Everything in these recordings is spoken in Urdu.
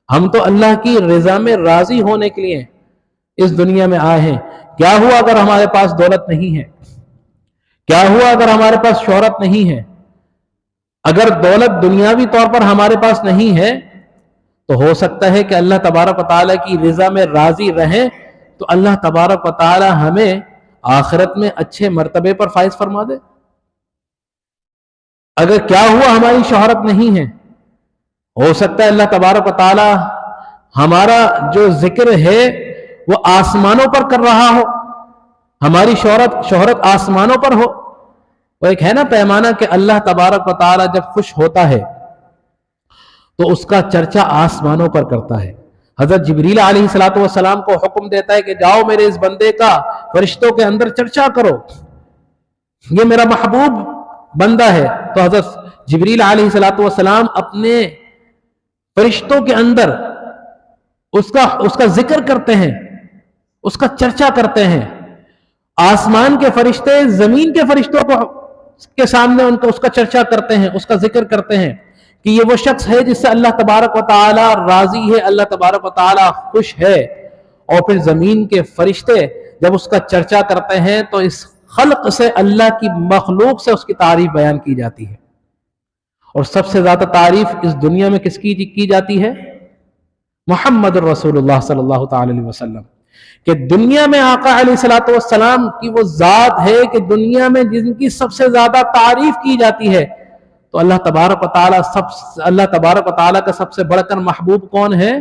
ہم تو اللہ کی رضا میں راضی ہونے کے لیے اس دنیا میں آئے ہیں۔ کیا ہوا اگر ہمارے پاس دولت نہیں ہے؟ کیا ہوا اگر ہمارے پاس شہرت نہیں ہے؟ اگر دولت دنیاوی طور پر ہمارے پاس نہیں ہے تو ہو سکتا ہے کہ اللہ تبارک و تعالیٰ کی رضا میں راضی رہیں تو اللہ تبارک و تعالیٰ ہمیں آخرت میں اچھے مرتبے پر فائز فرما دے۔ اگر کیا ہوا ہماری شہرت نہیں ہے، ہو سکتا ہے اللہ تبارک و تعالیٰ ہمارا جو ذکر ہے وہ آسمانوں پر کر رہا ہو، ہماری شہرت آسمانوں پر ہو۔ وہ ایک ہے نا پیمانہ کہ اللہ تبارک و تعالیٰ جب خوش ہوتا ہے تو اس کا چرچا آسمانوں پر کرتا ہے۔ حضرت جبریل علیہ السلام کو حکم دیتا ہے کہ جاؤ میرے اس بندے کا فرشتوں کے اندر چرچا کرو، یہ میرا محبوب بندہ ہے۔ تو حضرت جبریل علیہ السلام اپنے فرشتوں کے اندر اس کا ذکر کرتے ہیں، اس کا چرچا کرتے ہیں۔ آسمان کے فرشتے زمین کے فرشتوں کے سامنے اس کا چرچا کرتے ہیں، اس کا ذکر کرتے ہیں کہ یہ وہ شخص ہے جس سے اللہ تبارک و تعالی راضی ہے، اللہ تبارک و تعالی خوش ہے۔ اور پھر زمین کے فرشتے جب اس کا چرچا کرتے ہیں تو اس خلق سے، اللہ کی مخلوق سے اس کی تعریف بیان کی جاتی ہے۔ اور سب سے زیادہ تعریف اس دنیا میں کس کی جاتی ہے؟ محمد رسول اللہ صلی اللہ تعالی علیہ وسلم، کہ دنیا میں آقا علیہ السلام کی وہ ذات ہے کہ دنیا میں جن کی سب سے زیادہ تعریف کی جاتی ہے۔ تو اللہ تبارک و تعالیٰ کا سب سے بڑھ کر محبوب کون ہے؟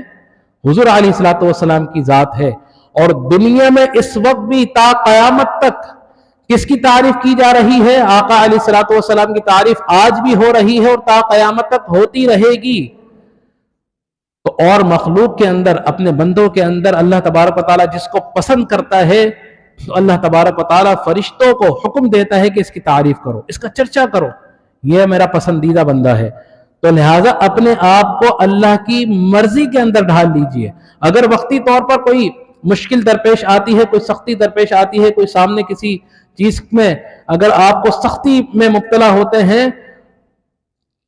حضور علیہ السلام کی ذات ہے۔ اور دنیا میں اس وقت بھی تا قیامت تک کس کی تعریف کی جا رہی ہے؟ آقا علیہ السلام کی تعریف آج بھی ہو رہی ہے اور تا قیامت تک ہوتی رہے گی۔ تو اور مخلوق کے اندر، اپنے بندوں کے اندر اللہ تبارک و تعالیٰ جس کو پسند کرتا ہے تو اللہ تبارک و تعالیٰ فرشتوں کو حکم دیتا ہے کہ اس کی تعریف کرو، اس کا چرچا کرو، یہ میرا پسندیدہ بندہ ہے۔ تو لہٰذا اپنے آپ کو اللہ کی مرضی کے اندر ڈھال لیجئے۔ اگر وقتی طور پر کوئی مشکل درپیش آتی ہے، کوئی سختی درپیش آتی ہے، کوئی سامنے کسی چیز میں اگر آپ کو سختی میں مبتلا ہوتے ہیں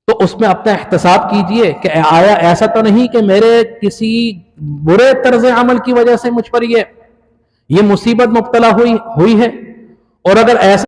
تو اس میں اپنا احتساب کیجئے کہ آیا ایسا تو نہیں کہ میرے کسی برے طرز عمل کی وجہ سے مجھ پر یہ مصیبت مبتلا ہوئی ہے، اور اگر ایسا